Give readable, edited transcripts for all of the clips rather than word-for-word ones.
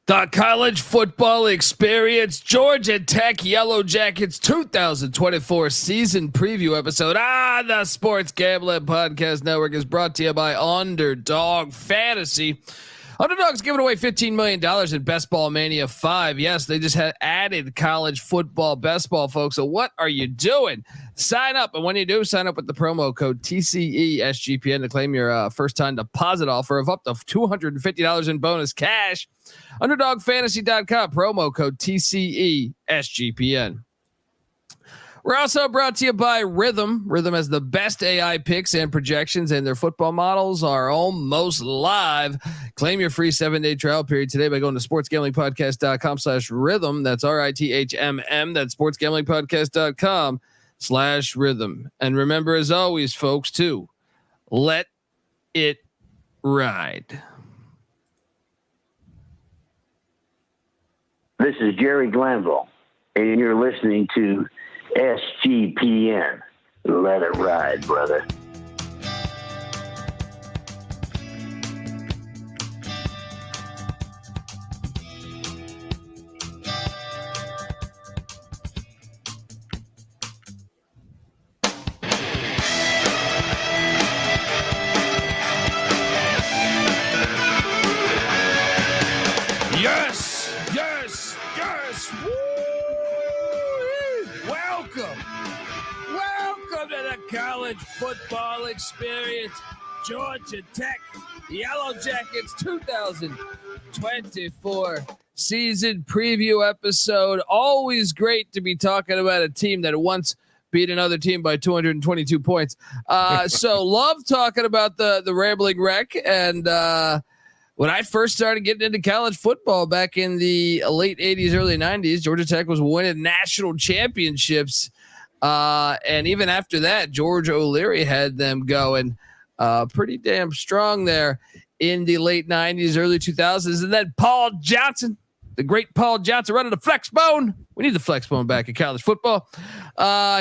The college football experience, Georgia Tech Yellow Jackets 2024 season preview episode on the Sports Gambling Podcast Network is brought to you by Underdog Fantasy. Underdog's giving away $15 million in Best Ball Mania 5. Yes, they just had added college football best ball, folks. So what are you doing? Sign up. And when you do, sign up with the promo code TCESGPN to claim your first-time deposit offer of up to $250 in bonus cash. UnderdogFantasy.com, promo code TCESGPN. We're also brought to you by Rhythm. Rhythm has the best AI picks and projections, and their football models are almost live. Claim your free 7-day trial period today by going to sportsgamblingpodcast.com/rhythm. That's RITHMM. That's sportsgamblingpodcast.com/rhythm. And remember, as always, folks, to let it ride. This is Jerry Glanville, and you're listening to SGPN. Let it ride, brother. Yes, yes, yes. Woo! Welcome to the college football experience. Georgia Tech Yellow Jackets 2024 season preview episode. Always great to be talking about a team that once beat another team by 222 points. So love talking about the Rambling Wreck. And when I first started getting into college football back in the late 80s, early 90s, Georgia Tech was winning national championships. And even after that, George O'Leary had them going pretty damn strong there in the late 90s, early 2000s. And then Paul Johnson, the great Paul Johnson, running the flex bone. We need the flex bone back in college football.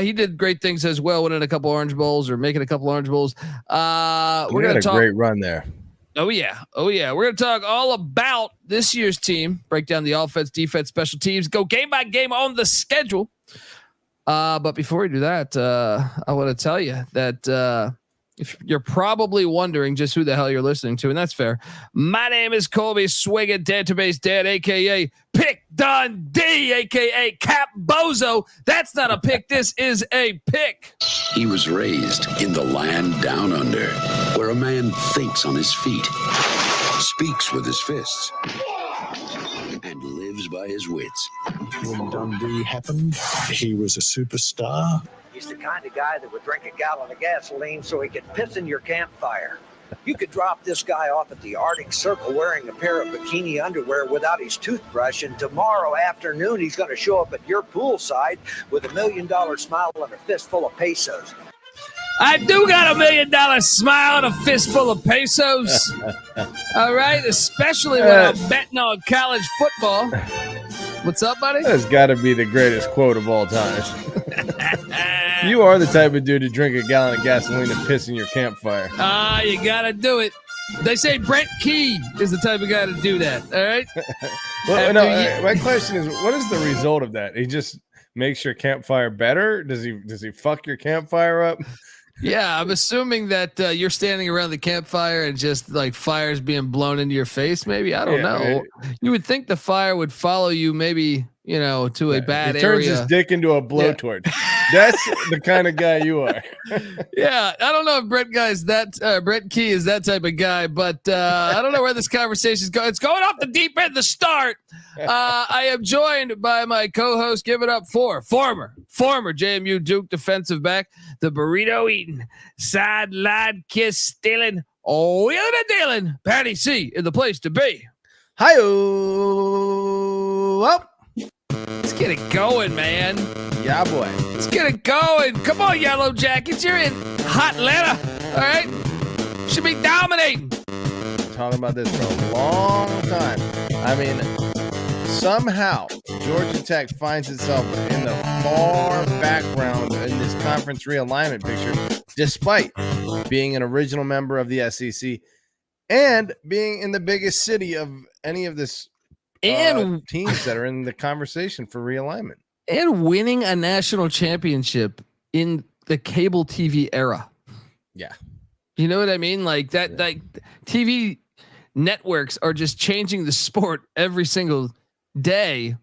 He did great things as well, winning a couple Orange Bowls or making a couple Orange Bowls. We're going to talk. Great run there. Oh, yeah. Oh, yeah. We're going to talk all about this year's team, break down the offense, defense, special teams, go game by game on the schedule. But before we do that, I want to tell you that if you're probably wondering just who the hell you're listening to, and that's fair. My name is Colby Swinging Database Dad, a.k.a. Pick Dundee, a.k.a. Cap Bozo. That's not a pick. This is a pick. He was raised in the land down under, where a man thinks on his feet, speaks with his fists, and lives by his wits. When Dundee happened, he was a superstar. He's the kind of guy that would drink a gallon of gasoline so he could piss in your campfire. You could drop this guy off at the Arctic Circle wearing a pair of bikini underwear without his toothbrush, and tomorrow afternoon he's going to show up at your poolside with $1 million smile and a fistful of pesos. I do got $1 million smile and a fistful of pesos. All right, especially when I'm betting on college football. What's up, buddy? That's got to be the greatest quote of all time. You are the type of dude to drink a gallon of gasoline and piss in your campfire. You got to do it. They say Brent Key is the type of guy to do that. All right. Well, my question is, what is the result of that? He just makes your campfire better? Does he fuck your campfire up? Yeah, I'm assuming that you're standing around the campfire and just like fire's being blown into your face. Maybe, I don't know. Right. You would think the fire would follow you, maybe, to a bad area. He turns his dick into a blowtorch. That's the kind of guy you are. Yeah, I don't know if Brent Key is that type of guy, but I don't know where this conversation is going. It's going off the deep end to start. I am joined by my co-host. Give it up for former JMU Duke defensive back, the burrito eating, sideline kiss stealing, wheeling and dealing, Patty C in the place to be. Hi-oh. Well, let's get it going, man. Yeah, boy. Let's get it going. Come on, Yellow Jackets. You're in hot Atlanta. All right. Should be dominating. Talking about this for a long time. I mean, somehow Georgia Tech finds itself in the far background in this conference realignment picture, despite being an original member of the SEC and being in the biggest city of any of this and teams that are in the conversation for realignment. And winning a national championship in the cable TV era. Yeah. You know what I mean? Like that, like TV networks are just changing the sport every single day.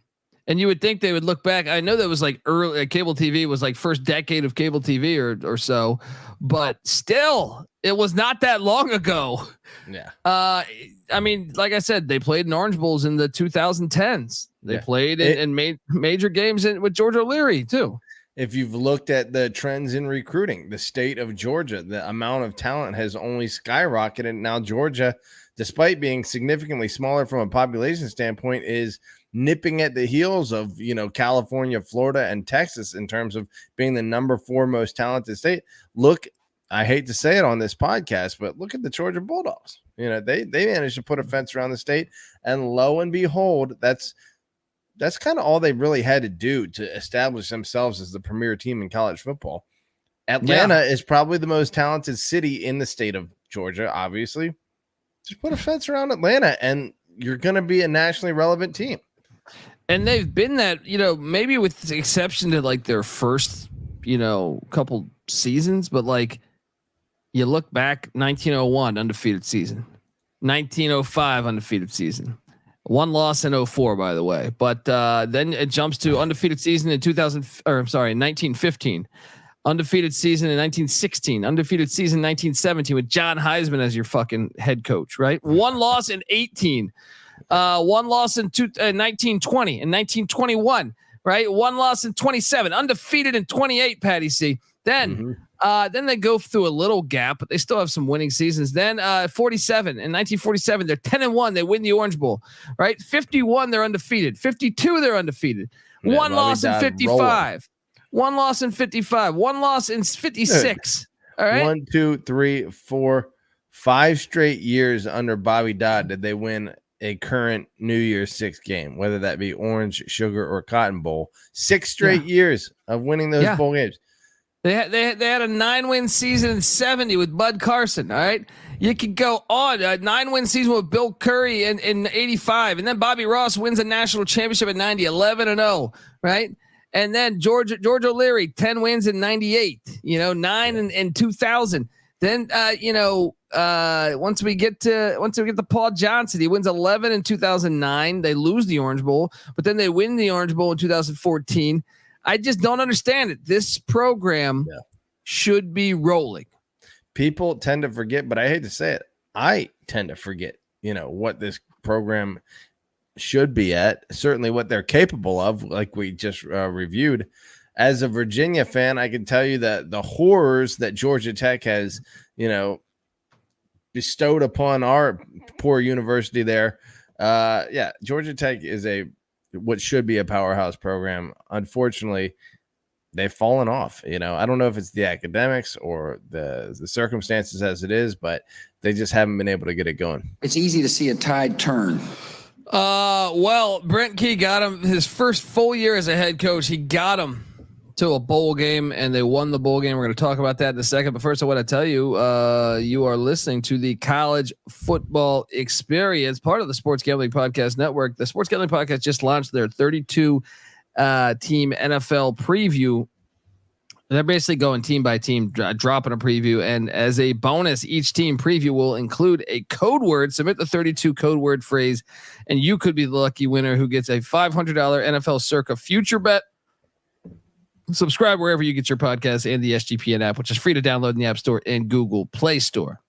And you would think they would look back. I know that was like early cable TV was like first decade of cable TV or so, but still it was not that long ago. Yeah. I mean, like I said, they played in Orange Bowls in the 2010s. They played in major games with George O'Leary too. If you've looked at the trends in recruiting, the state of Georgia, the amount of talent has only skyrocketed. Now Georgia, despite being significantly smaller from a population standpoint, is nipping at the heels of, California, Florida, and Texas in terms of being the number 4 most talented state. Look, I hate to say it on this podcast, but look at the Georgia Bulldogs. They managed to put a fence around the state, and lo and behold, that's kind of all they really had to do to establish themselves as the premier team in college football. Atlanta is probably the most talented city in the state of Georgia, obviously. Just put a fence around Atlanta and you're going to be a nationally relevant team. And they've been that, maybe with the exception to like their first, couple seasons, but like you look back 1901 undefeated season, 1905 undefeated season. One loss in 04, by the way, but then it jumps to undefeated season in 1915, undefeated season in 1916, undefeated season 1917 with John Heisman as your fucking head coach, right? One loss in 18, one loss in 1920 and 1921, right? One loss in 27, undefeated in 28. Patty C. Then they go through a little gap, but they still have some winning seasons. Then 47 in 1947, they're 10-1. They win the Orange Bowl, right? 51, they're undefeated. 52, they're undefeated. Yeah, one loss in 55. Rolling. One loss in 55. One loss in 56. All right. 1, 2, 3, 4, 5 straight years under Bobby Dodd did they win a current New Year's Six game, whether that be Orange, Sugar, or Cotton Bowl. 6 straight years of winning those bowl games. They had a 9-win season in 70 with Bud Carson. All right. You could go on a 9-win season with Bill Curry in 85. And then Bobby Ross wins a national championship in 90, 11-0. Right. And then George O'Leary, 10 wins in 98, 9 in 2000. Then, once we get to Paul Johnson, he wins 11 in 2009. They lose the Orange Bowl, but then they win the Orange Bowl in 2014. I just don't understand it. This program should be rolling. People tend to forget, but I hate to say it. I tend to forget, what this program should be at, certainly what they're capable of, like we just reviewed. As a Virginia fan, I can tell you that the horrors that Georgia Tech has, bestowed upon our poor university there. Georgia Tech is what should be a powerhouse program. Unfortunately, they've fallen off. I don't know if it's the academics or the circumstances as it is, but they just haven't been able to get it going. It's easy to see a tide turn. Well, Brent Key got him his first full year as a head coach. He got him to a bowl game, and they won the bowl game. We're going to talk about that in a second. But first, I want to tell you, you are listening to the College Football Experience, part of the Sports Gambling Podcast Network. The Sports Gambling Podcast just launched their 32 team NFL preview. They're basically going team by team, dropping a preview. And as a bonus, each team preview will include a code word. Submit the 32 code word phrase, and you could be the lucky winner who gets a $500 NFL Circa future bet. Subscribe wherever you get your podcasts and the SGPN app, which is free to download in the App Store and Google Play Store.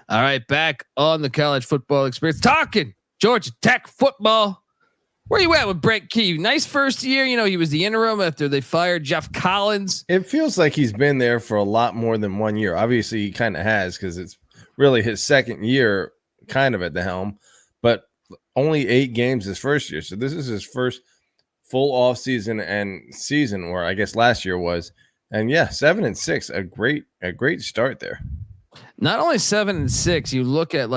All right, back on the College Football Experience, talking Georgia Tech football. Where you at with Brent Key? Nice first year. He was the interim after they fired Jeff Collins. It feels like he's been there for a lot more than 1 year. Obviously, he kind of has, because it's really his second year kind of at the helm, but only 8 games his first year. So this is his first full off season and season, or I guess last year was. And 7-6, a great start there. Not only 7-6, you look at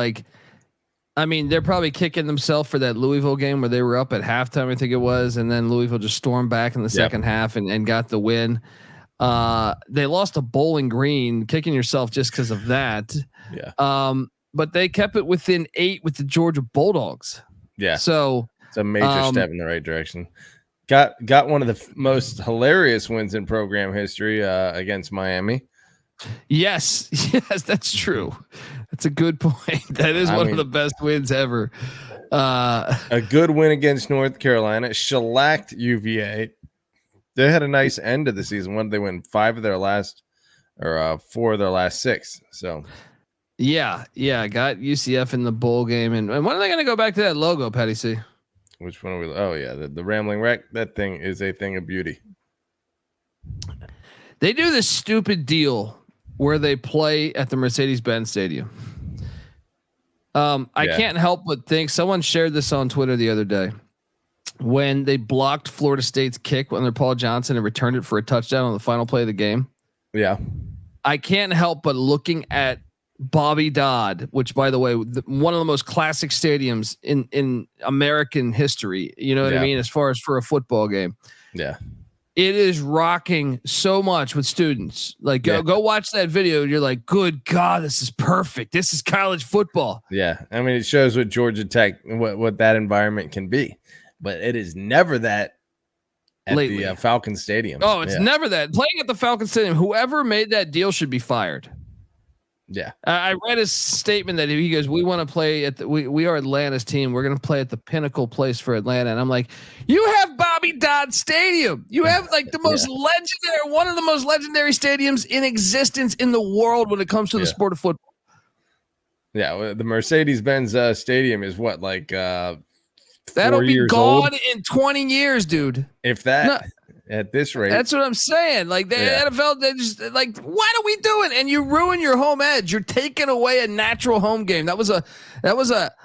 they're probably kicking themselves for that Louisville game where they were up at halftime, I think it was, and then Louisville just stormed back in the second half and got the win. They lost to Bowling Green, kicking yourself just because of that. Yeah. But they kept it within 8 with the Georgia Bulldogs. Yeah. So it's a major step in the right direction. Got one of the most hilarious wins in program history against Miami. Yes, that's true. That's a good point. That is one of the best wins ever. A good win against North Carolina, shellacked UVA. They had a nice end of the season. When they win 4 of their last 6. So yeah, got UCF in the bowl game. And when are they going to go back to that logo, Patty C? Which one are we? Oh yeah, the Rambling Wreck. That thing is a thing of beauty. They do this stupid deal where they play at the Mercedes-Benz Stadium. I can't help but think someone shared this on Twitter the other day when they blocked Florida State's kick under Paul Johnson and returned it for a touchdown on the final play of the game. Yeah. I can't help but looking at Bobby Dodd, which by the way, one of the most classic stadiums in American history, you know what I mean? As far as for a football game. Yeah. It is rocking so much with students. Like go watch that video. And you're like, good God, this is perfect. This is college football. Yeah. I mean, it shows what Georgia Tech, what that environment can be, but it is never that at lately. The Falcon Stadium. Oh, it's never that. Playing at the Falcon Stadium, whoever made that deal should be fired. Yeah. I read his statement that he goes, we want to play at we are Atlanta's team. We're going to play at the pinnacle place for Atlanta. And I'm like, you have Bobby Dodd Stadium. You have like the most legendary, one of the most legendary stadiums in existence in the world when it comes to the sport of football. Yeah. The Mercedes-Benz Stadium is what, like, that'll be gone in 20 years, dude. If that, at this rate, that's what I'm saying. Like the NFL, they just like, what are we doing? And you ruin your home edge. You're taking away a natural home game. That was a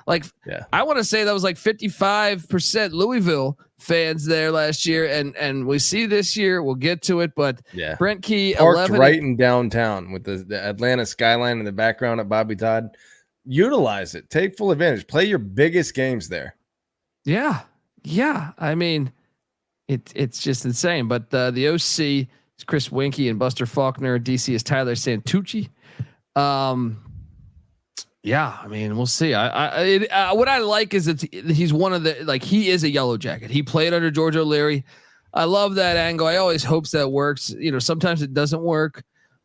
like, I want to say that was like 55% Louisville fans there last year. And we see this year, we'll get to it, but Brent Key, parked right in downtown with the Atlanta skyline in the background at Bobby Dodd. Utilize it. Take full advantage. Play your biggest games there. Yeah. I mean, it's just insane. But the OC is Chris Winkie and Buster Faulkner. DC is Tyler Santucci. I mean, we'll see. What I like is that he's one of the, like, he is a Yellow Jacket. He played under George O'Leary. I love that angle. I always hopes that works. You know, sometimes it doesn't work,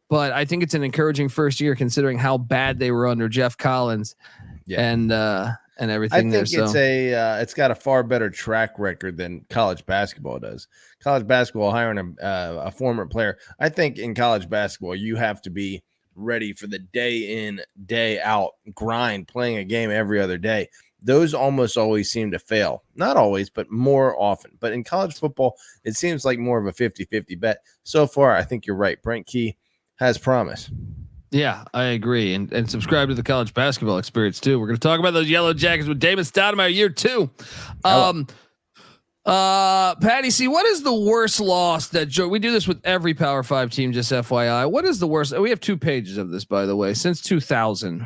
but I think it's an encouraging first year considering how bad they were under Jeff Collins. And everything. I think it's got a far better track record than college basketball does. College basketball, hiring a former player. I think in college basketball, you have to be ready for the day in, day out grind, playing a game every other day. Those almost always seem to fail. Not always, but more often. But in college football, it seems like more of a 50-50 bet. So far, I think you're right. Brent Key has promise. Yeah, I agree. And subscribe to the College Basketball Experience too. We're going to talk about those Yellow Jackets with Damon Stoudemire year 2. Patty C, what is the worst loss that we do this with every Power 5 team, just FYI. What is the worst? We have 2 pages of this, by the way, since 2000.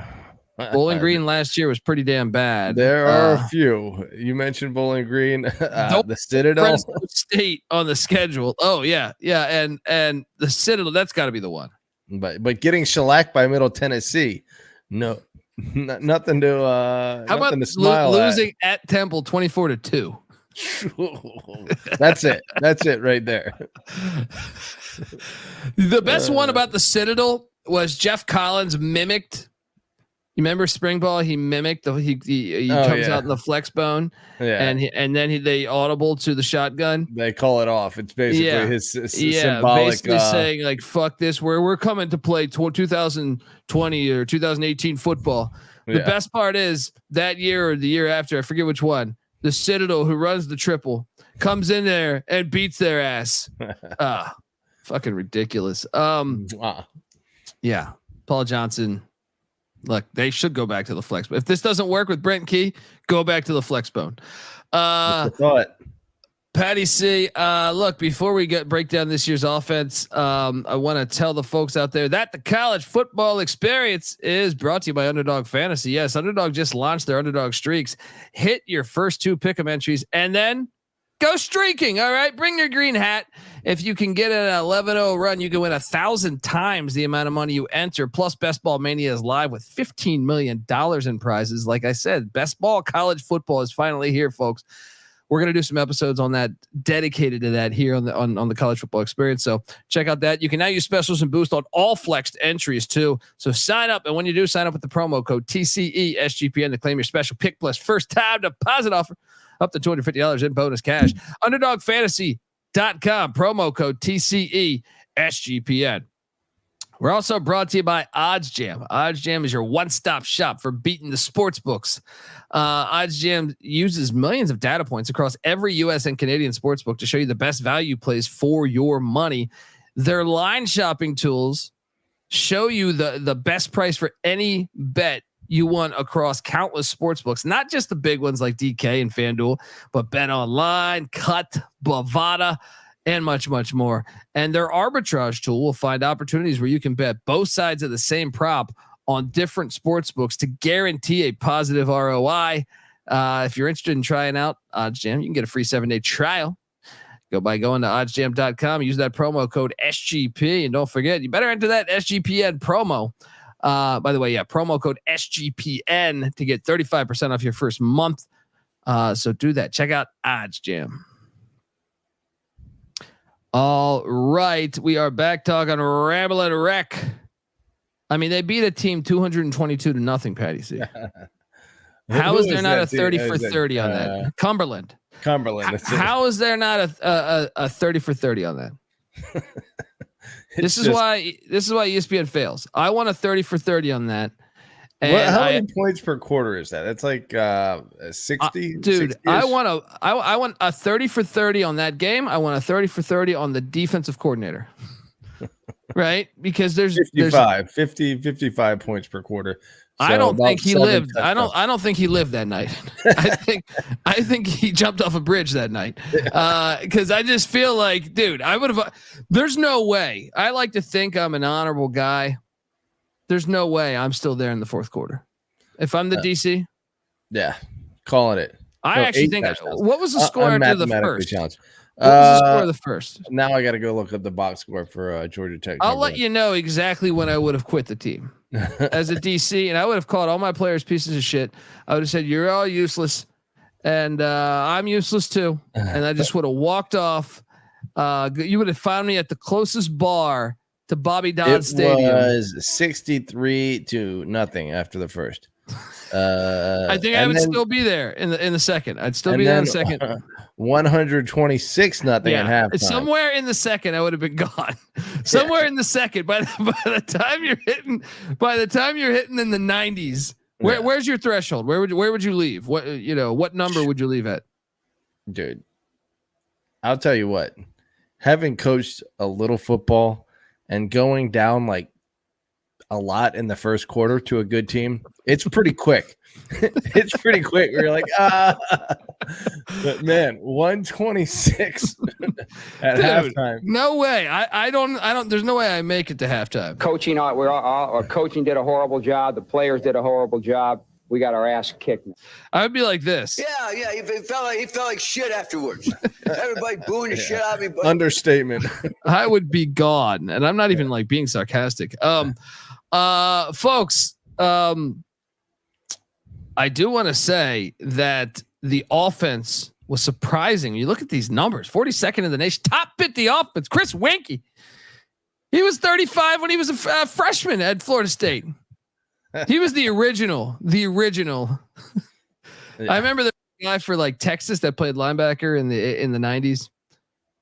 Bowling Green last year was pretty damn bad. There are a few. You mentioned Bowling Green, the Citadel State on the schedule. Oh yeah. And the Citadel, that's got to be the one. But getting shellacked by Middle Tennessee, no, nothing to. How about losing at Temple 24-2? That's it. That's it right there. The best one about the Citadel was Jeff Collins mimicked. You remember spring ball? He mimicked he comes out in the flex bone, and then they audible to the shotgun. They call it off. It's basically his symbolic, basically saying like "fuck this." We're coming to play 2020 or 2018 football. The best part is that year or the year after, I forget which one. The Citadel, who runs the triple, comes in there and beats their ass. Fucking ridiculous. Yeah, Paul Johnson. Look, they should go back to the flex. But if this doesn't work with Brent Key, go back to the flex bone. Patty C, look, before we break down this year's offense, I want to tell the folks out there that the College Football Experience is brought to you by Underdog Fantasy. Yes, Underdog just launched their Underdog Streaks. Hit your first 2 pick'em entries, and then Go streaking. All right. Bring your green hat. If you can get an 11-0 run, you can win 1,000 times the amount of money you enter. Plus, Best Ball Mania is live with $15 million in prizes. Like I said, Best Ball college football is finally here, folks. We're going to do some episodes on that, dedicated to that here on the college football experience. So check out that. You can now use specials and boost on all flexed entries too. So sign up. And when you do, sign up with the promo code TCESGPN to claim your special pick plus first time deposit offer up to $250 in bonus cash. UnderdogFantasy.com, promo code TCESGPN. We're also brought to you by OddsJam. OddsJam is your one-stop shop for beating the sports books. OddsJam uses millions of data points across every U.S. and Canadian sports book to show you the best value plays for your money. Their line shopping tools show you the best price for any bet you want across countless sports books, not just the big ones like DK and FanDuel, but Bet Online, Cut, Bovada, and much, much more. And their arbitrage tool will find opportunities where you can bet both sides of the same prop on different sports books to guarantee a positive ROI. If you're interested in trying out OddsJam, you can get a free 7-day trial. Go by going to oddsjam.com, use that promo code SGP, and don't forget, you better enter that SGPN promo. By the way, promo code SGPN to get 35% off your first month. So do that. Check out OddsJam. All right, we are back talking Ramblin' Wreck. I mean, they beat a team 222-0, Patty C. How is there not a 30 for 30 on that? Cumberland. How is there not a 30 for 30 on that? This is why ESPN fails. I want a 30 for 30 on that. And how many points per quarter is that? That's like 60. Dude, 60-ish? I want a 30 for 30 on that game. I want a 30 for 30 on the defensive coordinator. Right? Because there's 55 points per quarter. So I don't think he lived. I don't think he lived that night. I think he jumped off a bridge that night. Because I just feel like, dude, I would have. There's no way. I like to think I'm an honorable guy. There's no way I'm still there in the fourth quarter. If I'm the DC, calling it. I actually think. What was the score after the first? Challenged. What was the score of the first? Now I got to go look up the box score for Georgia Tech. I'll let you know exactly when I would have quit the team as a DC, and I would have called all my players pieces of shit. I would have said, "You're all useless, and I'm useless too," and I just would have walked off. You would have found me at the closest bar to Bobby Dodd Stadium. It was 63-0 after the first. I think I would still be there in the second. I'd still be there in the second. 126-0 at halftime. Somewhere in the second, I would have been gone. Somewhere in the second. By the time you're hitting in the 90s, where's your threshold? Where would you leave? What number would you leave at? Dude, I'll tell you what. Having coached a little football and going down like a lot in the first quarter to a good team, it's pretty quick. It's pretty quick. We're like, but man, 126 at halftime. No way. I don't. There's no way I make it to halftime. Coaching, our coaching did a horrible job. The players did a horrible job. We got our ass kicked. I would be like this. Yeah. He felt like shit afterwards. Everybody booing the shit out of me. Understatement. I would be gone, and I'm not even like being sarcastic. Folks, I do want to say that the offense was surprising. You look at these numbers: 42nd in the nation, top 50 offense. Chris Winkie, he was 35 when he was a freshman at Florida State. He was the original. Yeah. I remember the guy for like Texas that played linebacker in the 90s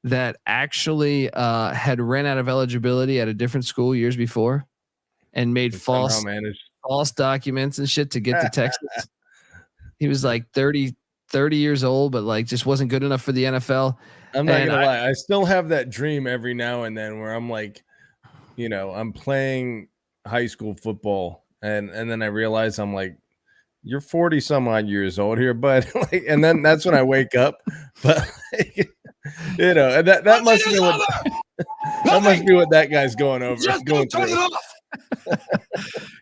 that actually had ran out of eligibility at a different school years before and made false documents and shit to get to Texas. He was like 30 years old, but like just wasn't good enough for the NFL. I'm not gonna lie. I still have that dream every now and then where I'm like, I'm playing high school football. And then I realize I'm like, you're 40 some odd years old here, but and then that's when I wake up. But and that must be what that guy's going over. Just going turn it off.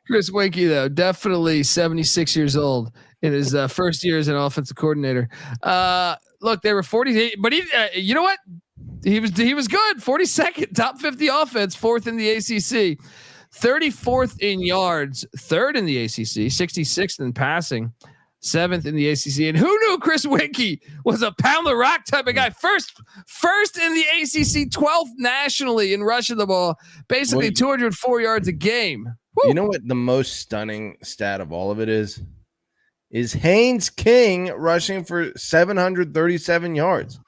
Chris Winkie, though, definitely 76 years old in his first year as an offensive coordinator. Look, they were 48, but he, you know what? He was good. 42nd, top 50 offense, 4th in the ACC, 34th in yards, 3rd in the ACC, 66th in passing, 7th in the ACC. And who knew Chris Winkie was a pound the rock type of guy? First in the ACC, 12th nationally in rushing the ball, basically 204 yards a game. Woo. You know what the most stunning stat of all of it is Haynes King rushing for 737 yards.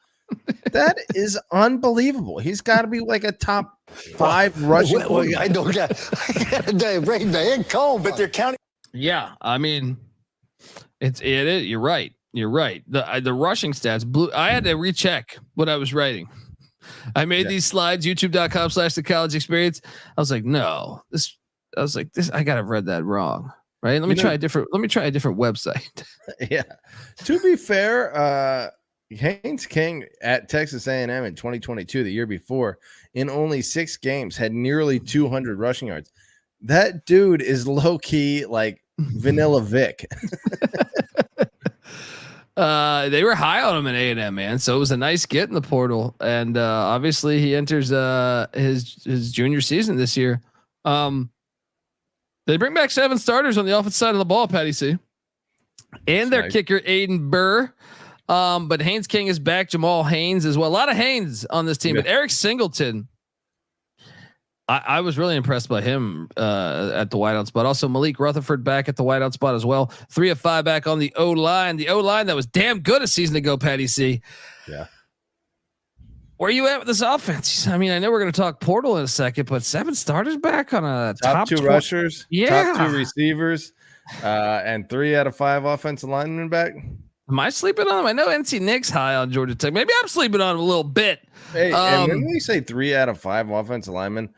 That is unbelievable. He's got to be like a top 5 rushing. I don't get it. Cold, but they're counting. Yeah, I mean, it is. You're right. The rushing stats blew. I had to recheck what I was writing. I made these slides, youtube.com/the college experience. I was like, no, this. I gotta have read that wrong. Right. Let me try a different website. Yeah. To be fair, Haynes King at Texas A&M in 2022, the year before, in only 6 games, had nearly 200 rushing yards. That dude is low key like Vanilla Vic. They were high on him in A&M, man. So it was a nice get in the portal, and obviously he enters his junior season this year. They bring back 7 starters on the offensive side of the ball, Patty C, and their kicker Aiden Burr. But Haynes King is back. Jamal Haynes as well. A lot of Haynes on this team, but Eric Singleton, I was really impressed by him at the wideout spot. Also Malik Rutherford back at the wideout spot as well. 3 of 5 back on the O-line. The O-line that was damn good a season ago, Patty C. Yeah. Where are you at with this offense? I mean, I know we're going to talk portal in a second, but 7 starters back on a top 2 rushers, top 2 receivers, and 3 out of 5 offensive linemen back. Am I sleeping on him? I know NC Nick's high on Georgia Tech. Maybe I'm sleeping on him a little bit. Hey, and when we say 3 out of 5 offensive linemen,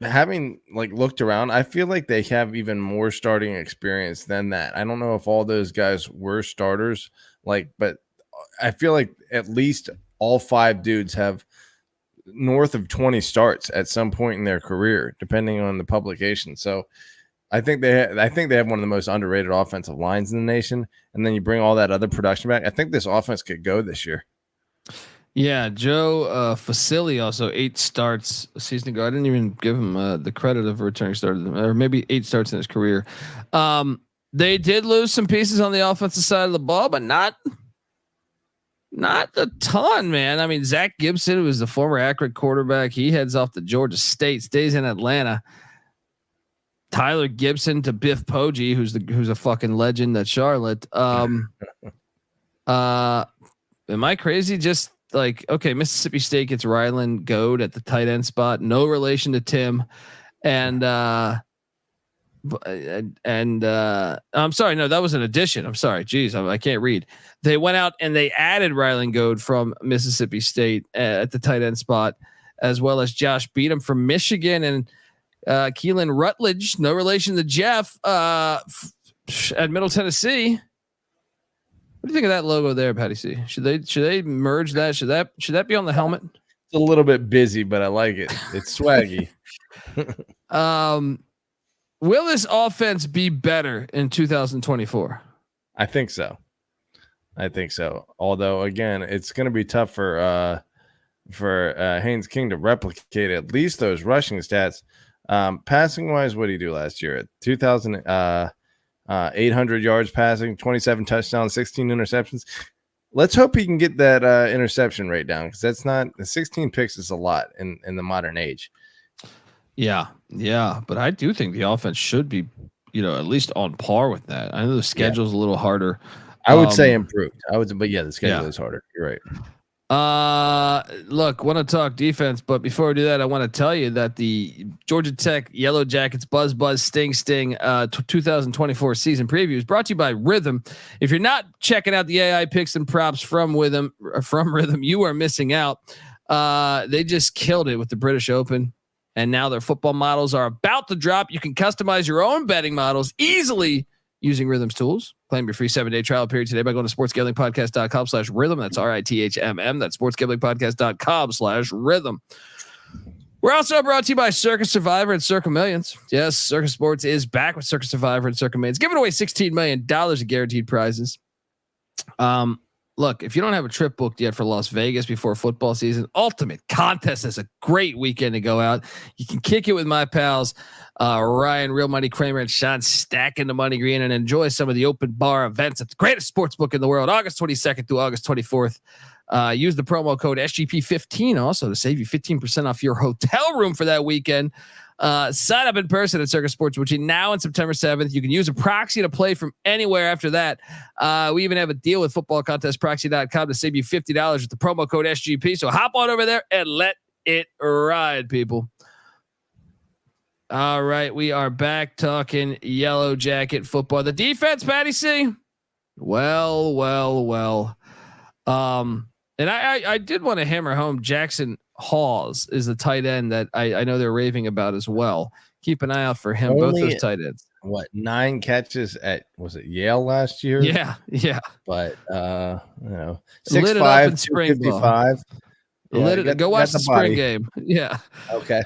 having like looked around, I feel like they have even more starting experience than that. I don't know if all those guys were starters, but I feel like at least all 5 dudes have north of 20 starts at some point in their career, depending on the publication. So I think they have one of the most underrated offensive lines in the nation. And then you bring all that other production back. I think this offense could go this year. Yeah, Joe Facili also 8 starts a season ago. I didn't even give him the credit of a returning starter, or maybe 8 starts in his career. They did lose some pieces on the offensive side of the ball, but not a ton, man. I mean, Zach Gibson, who was the former Akron quarterback, he heads off to Georgia State, stays in Atlanta. Tyler Gibson to Biff Poggi, who's a fucking legend at Charlotte. Am I crazy? Just like, okay, Mississippi State gets Ryland Goad at the tight end spot, no relation to Tim, and I'm sorry, no, that was an addition. I'm sorry, geez, I can't read. They went out and they added Ryland Goad from Mississippi State at the tight end spot, as well as Josh Beadham from Michigan and Keelan Rutledge, no relation to Jeff, at Middle Tennessee. What do you think of that logo there, Patty C? Should they merge that? Should that be on the helmet? It's a little bit busy, but I like it. It's swaggy. Will this offense be better in 2024? I think so. Although again, it's going to be tough for Haynes King to replicate at least those rushing stats. Passing wise, what did he do last year? At 2,800 yards passing, 27 touchdowns, 16 interceptions. Let's hope he can get that interception rate down, because that's not 16 picks is a lot in the modern age. Yeah, but I do think the offense should be, at least on par with that. I know the schedule's a little harder. I would say improved. But the schedule is harder. You're right. Look, want to talk defense, but before I do that, I want to tell you that the Georgia Tech Yellow Jackets Buzz Sting 2024 season preview is brought to you by Rhythm. If you're not checking out the AI picks and props from Rhythm, you are missing out. They just killed it with the British Open, and now their football models are about to drop. You can customize your own betting models easily using Rhythm's tools. Claim your free 7-day trial period today by going to sportsgamblingpodcast.com/rhythm. That's RITHMM. That's sportsgamblingpodcast.com/rhythm. We're also brought to you by Circus Survivor and Circa Millions. Yes, Circus Sports is back with Circus Survivor and Circa Millions, giving away $16 million of guaranteed prizes. Look, if you don't have a trip booked yet for Las Vegas before football season, Ultimate Contest is a great weekend to go out. You can kick it with my pals, Ryan, Real Money Kramer, and Sean stacking the money green, and enjoy some of the open bar events at the greatest sports book in the world, August 22nd through August 24th. Use the promo code SGP15 also to save you 15% off your hotel room for that weekend. Sign up in person at Circus Sports between now and September 7th. You can use a proxy to play from anywhere after that. We even have a deal with footballcontestproxy.com to save you $50 with the promo code SGP. So hop on over there and let it ride, people. All right, we are back talking Yellow Jacket football. The defense, Patty C. Well. And I did want to hammer home Jackson Hawes is the tight end that I know they're raving about as well. Keep an eye out for him. Both those tight ends. What, 9 catches at, was it Yale last year? Yeah. But 6'5", 255. Go watch the spring game. Yeah. Okay.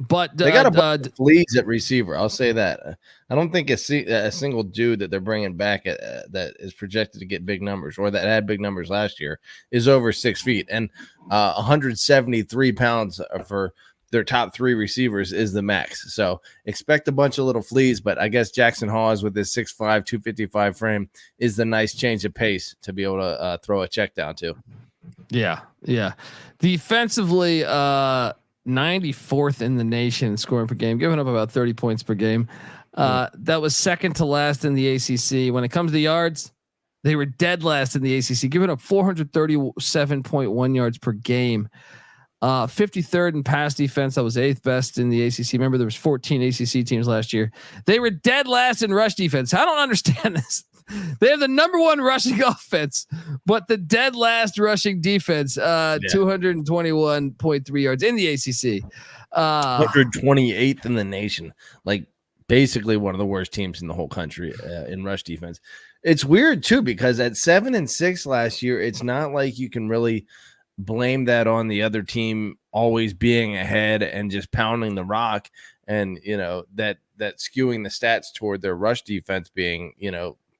But they got a bunch of fleas at receiver. I'll say that. I don't think a single dude that they're bringing back that is projected to get big numbers or that had big numbers last year is over 6 feet, and 173 pounds for their top 3 receivers is the max. So expect a bunch of little fleas, but I guess Jackson Hawes with his 6'5", 255 frame is the nice change of pace to be able to throw a check down to. Yeah. Defensively, 94th in the nation in scoring per game, giving up about 30 points per game. That was second to last in the ACC. When it comes to yards, they were dead last in the ACC, giving up 437.1 yards per game. 53rd in pass defense. That was 8th best in the ACC. Remember, there was 14 ACC teams last year. They were dead last in rush defense. I don't understand this. They have the number 1 rushing offense, but the dead last rushing defense, 221.3 yards in the ACC. 128th in the nation. Like basically one of the worst teams in the whole country in rush defense. It's weird too, because at 7-6 last year, it's not like you can really blame that on the other team always being ahead and just pounding the rock. And, that skewing the stats toward their rush defense being,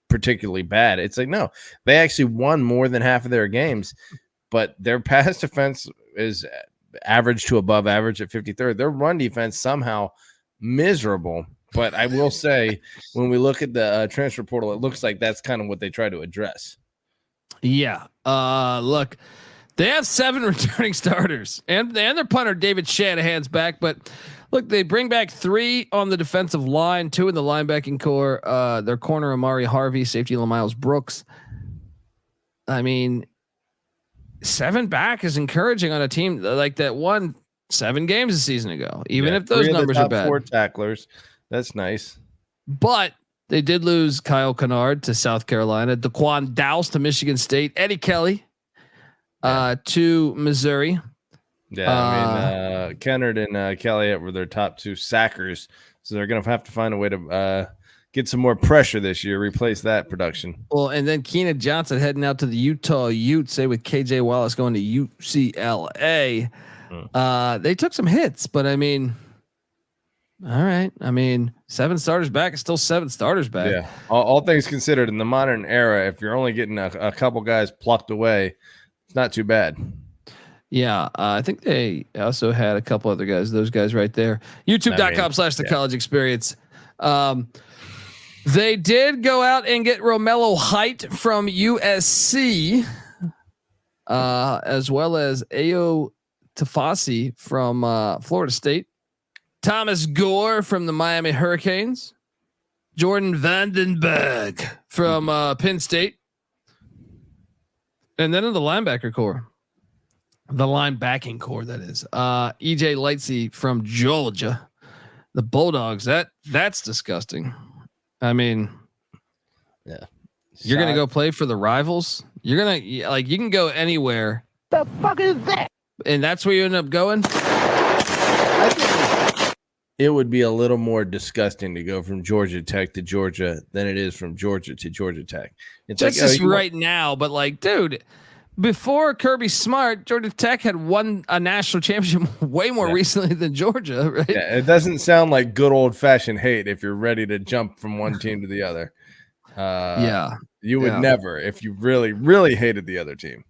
particularly bad. It's like, no, they actually won more than half of their games, but their pass defense is average to above average at 53rd. Their run defense somehow miserable. But I will say, when we look at the transfer portal, it looks like that's kind of what they try to address. Yeah. Look, they have 7 returning starters and their punter David Shanahan's back, but look, they bring back 3 on the defensive line, 2 in the linebacking core. Their corner Amari Harvey, safety LaMiles Brooks. I mean, 7 back is encouraging on a team like that won 7 games a season ago, even if those numbers are bad. 4 tacklers, that's nice. But they did lose Kyle Kennard to South Carolina, Daquan Dowse to Michigan State, Eddie Kelly to Missouri. Yeah, Kennard and Kelly were their top 2 sackers, so they're going to have to find a way to get some more pressure this year, replace that production. Well, and then Keenan Johnson heading out to the Utah Utes, say with KJ Wallace going to UCLA. They took some hits, but I mean, all right. I mean, 7 starters back is still 7 starters back. Yeah, all things considered, in the modern era, if you're only getting a couple guys plucked away, it's not too bad. Yeah, I think they also had a couple other guys. Those guys right there. YouTube.com/the college experience. They did go out and get Romello Height from USC, as well as Ayo Tafasi from Florida State, Thomas Gore from the Miami Hurricanes, Jordan Vandenberg from Penn State, and then in the linebacker core. The linebacking core, that is. EJ Lightsey from Georgia, the Bulldogs. That's disgusting. I mean, yeah, you're gonna go play for the rivals. You're gonna you can go anywhere. The fuck is that? And that's where you end up going. I think it would be a little more disgusting to go from Georgia Tech to Georgia than it is from Georgia to Georgia Tech. It's just right now, but dude. before Kirby Smart, Georgia Tech had won a national championship way more recently than Georgia, right? Yeah, it doesn't sound like good old fashioned hate if you're ready to jump from one team to the other. You would never if you really, really hated the other team.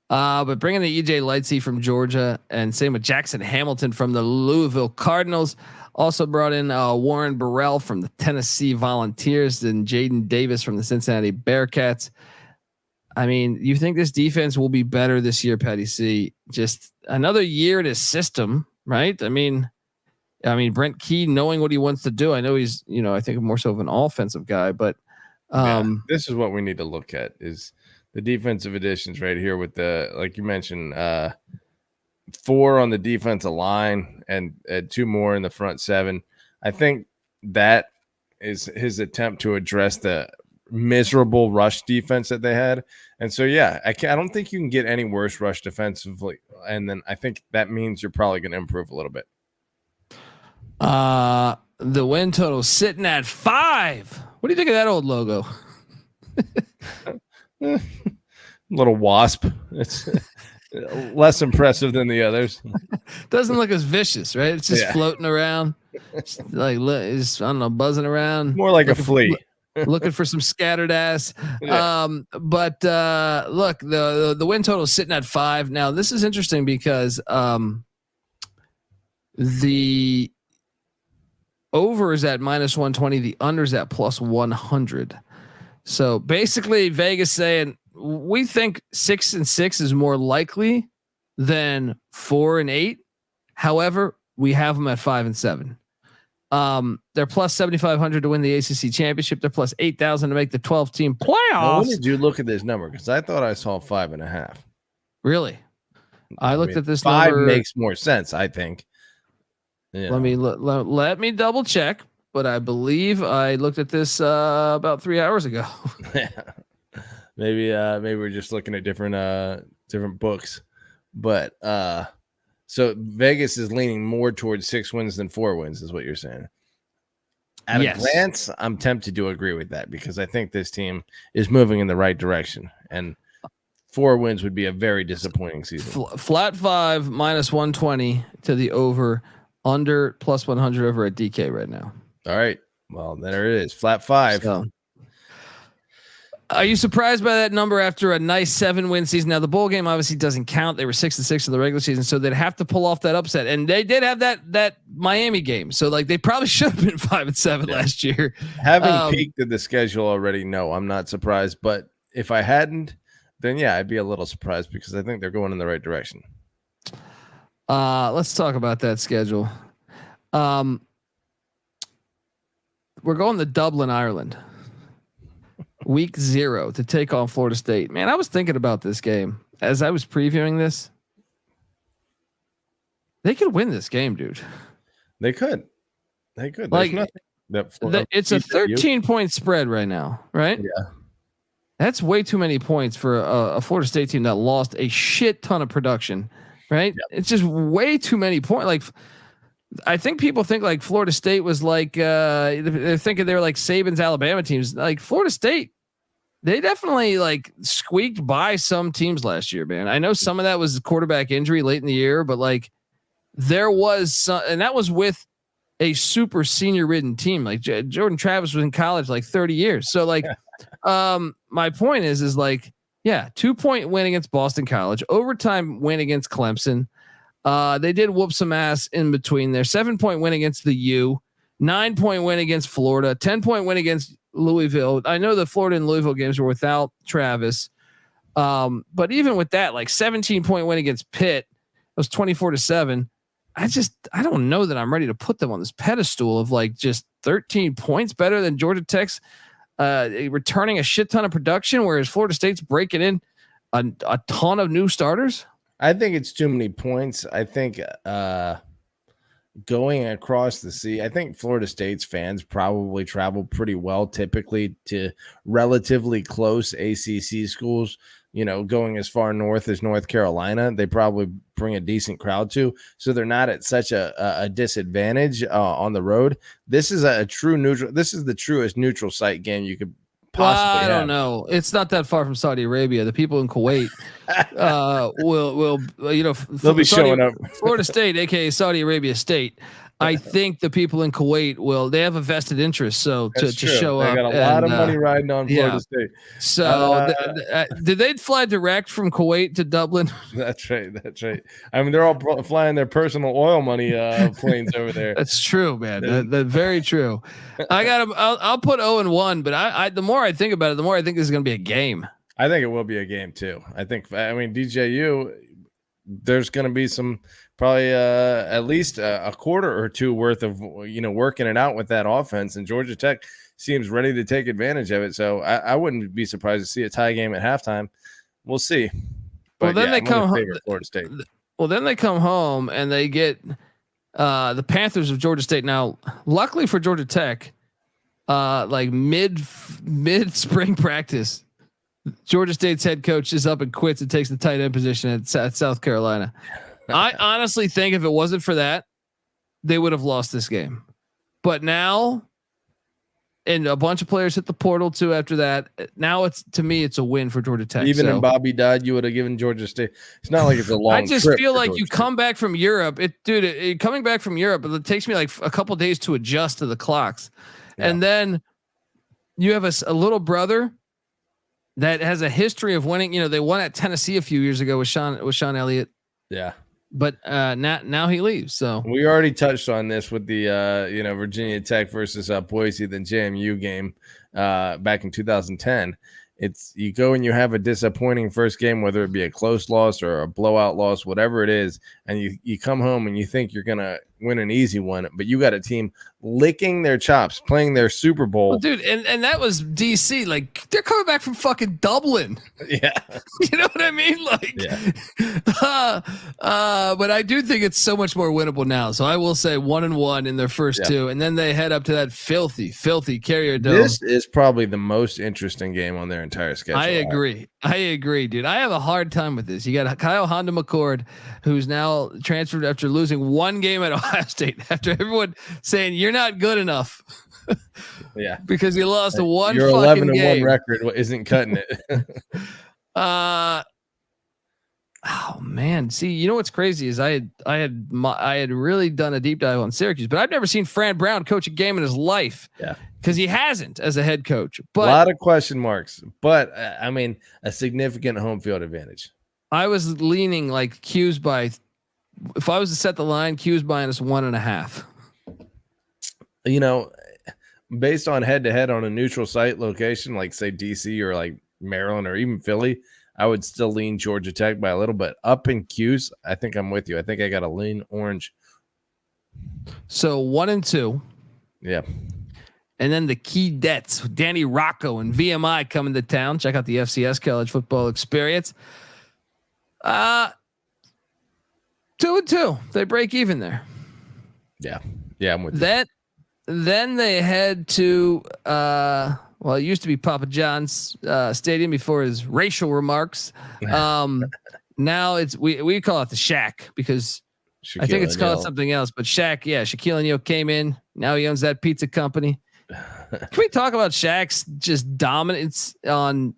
But bringing the EJ Lightsey from Georgia, and same with Jackson Hamilton from the Louisville Cardinals. Also brought in Warren Burrell from the Tennessee Volunteers and Jaden Davis from the Cincinnati Bearcats. I mean, you think this defense will be better this year, Patty C? Just another year in his system, right? I mean, Brent Key knowing what he wants to do. I know he's, I think more so of an offensive guy, but this is what we need to look at is the defensive additions right here with the, like you mentioned, 4 on the defensive line and 2 more in the front 7. I think that is his attempt to address the miserable rush defense that they had. And so, I don't think you can get any worse rush defensively. And then I think that means you're probably going to improve a little bit. The win total sitting at 5. What do you think of that old logo? Little wasp. It's less impressive than the others. Doesn't look as vicious, right? It's just floating around. It's like, it's, I don't know, buzzing around. More like a flea. Looking for some scattered ass. But look, the win total is sitting at 5. Now, this is interesting because the over is at -120, the under is at +100. So basically, Vegas saying we think 6-6 is more likely than 4-8. However, we have them at 5-7. They're +7,500 to win the ACC championship. They're +8,000 to make the 12-team playoffs. Now, when did you look at this number? Because I thought I saw 5.5. Really? I looked at this 5 number. makes more sense, I think. Let me double check, but I believe I looked at this about 3 hours ago. Maybe we're just looking at different books, but so Vegas is leaning more towards 6 wins than 4 wins, is what you're saying. At a glance, I'm tempted to agree with that because I think this team is moving in the right direction, and 4 wins would be a very disappointing season. Flat 5 -120 to the over, under +100 over at DK right now. All right, well there it is, flat 5. So, are you surprised by that number after a nice 7-win season? Now the bowl game obviously doesn't count. They were 6-6 in the regular season, so they'd have to pull off that upset. And they did have that Miami game, so like they probably should have been 5-7 last year. Having peeked at the schedule already, no, I'm not surprised. But if I hadn't, then I'd be a little surprised because I think they're going in the right direction. Let's talk about that schedule. We're going to Dublin, Ireland. Week 0 to take on Florida State. Man, I was thinking about this game as I was previewing this. They could win this game, dude. They could. Like, it's a 13-point spread right now, right? Yeah. That's way too many points for a Florida State team that lost a shit ton of production, right? Yep. It's just way too many points. Like, I think people think like Florida State was like they're thinking they were like Saban's Alabama teams. Like Florida State, they definitely like squeaked by some teams last year, man. I know some of that was quarterback injury late in the year, but like there was some, and that was with a super senior ridden team. Like Jordan Travis was in college like 30 years. So like my point is like, 2-point win against Boston College, overtime win against Clemson. They did whoop some ass in between there. 7-point win against the U, 9-point win against Florida, 10-point win against Louisville. I know the Florida and Louisville games were without Travis. But even with that, like 17-point win against Pitt, it was 24-7. I don't know that I'm ready to put them on this pedestal of like just 13 points better than Georgia Tech's returning a shit ton of production, whereas Florida State's breaking in a ton of new starters. I think it's too many points. I think going across the sea, I think Florida State's fans probably travel pretty well typically to relatively close ACC schools. You know, going as far north as North Carolina, they probably bring a decent crowd to. So they're not at such a disadvantage on the road. This is a true neutral. This is the truest neutral site game you could possibly I don't know. It's not that far from Saudi Arabia. The people in Kuwait will they'll be showing up. Florida State, aka Saudi Arabia State. I think the people in Kuwait they have a vested interest. So to show they up, got a lot of money riding on Florida State. So did they fly direct from Kuwait to Dublin? That's right. I mean, they're all flying their personal oil money planes over there. That's true, man. That's very true. I got them. I'll put 0-1, but I the more I think about it, the more I think this is going to be a game. I think it will be a game too. I mean, DJU, there's going to be some probably at least a quarter or two worth of working it out with that offense, and Georgia Tech seems ready to take advantage of it. So I wouldn't be surprised to see a tie game at halftime. We'll see. But then they come home. Florida State. Well, then they come home and they get the Panthers of Georgia State. Now, luckily for Georgia Tech, like mid spring practice, Georgia State's head coach is up and quits and takes the tight end position at South Carolina. I honestly think if it wasn't for that, they would have lost this game. But now, and a bunch of players hit the portal too after that. Now it's a win for Georgia Tech. Even if Bobby died, you would have given Georgia State. It's not like it's a long. I just feel like Georgia you come back from Europe. Coming back from Europe, it takes me like a couple of days to adjust to the clocks, and then you have a little brother that has a history of winning. They won at Tennessee a few years ago with Sean Elliott. Yeah. But now he leaves. So we already touched on this with the Virginia Tech versus Boise, the JMU game back in 2010. It's you go and you have a disappointing first game, whether it be a close loss or a blowout loss, whatever it is, and you come home and you think you're gonna win an easy one, but you got a team licking their chops, playing their Super Bowl. Well, dude, and that was DC. Like they're coming back from fucking Dublin. Yeah. You know what I mean? Like, but I do think it's so much more winnable now. So I will say 1-1 in their first two, and then they head up to that filthy Carrier Dome. This is probably the most interesting game on their entire schedule. I agree, dude. I have a hard time with this. You got Kyle Honda McCord, who's now transferred after losing one game at Ohio State, after everyone saying you're not good enough. Yeah, because he lost one. Your fucking 11-1 game. record isn't cutting it. Oh man, see, you know what's crazy is I had really done a deep dive on Syracuse, but I've never seen Fran Brown coach a game in his life. Yeah, because he hasn't as a head coach. But a lot of question marks, but I mean, a significant home field advantage. I was leaning like Q's by. If I was to set the line, Q's minus 1.5. Based on head-to-head on a neutral site location, like say DC or like Maryland or even Philly, I would still lean Georgia Tech by a little bit. Up in Q's, I think I'm with you. I think I got to lean orange. So 1-2. Yeah. And then the key debts, Danny Rocco and VMI coming to town. Check out the FCS college football experience. 2-2. They break even there. Yeah. Yeah, I'm with you. Then they head to it used to be Papa John's Stadium before his racial remarks. Now we call it the Shack because Shaquille I think it's called something else. But Shack, Shaquille O'Neal came in. Now he owns that pizza company. Can we talk about Shaq's just dominance on?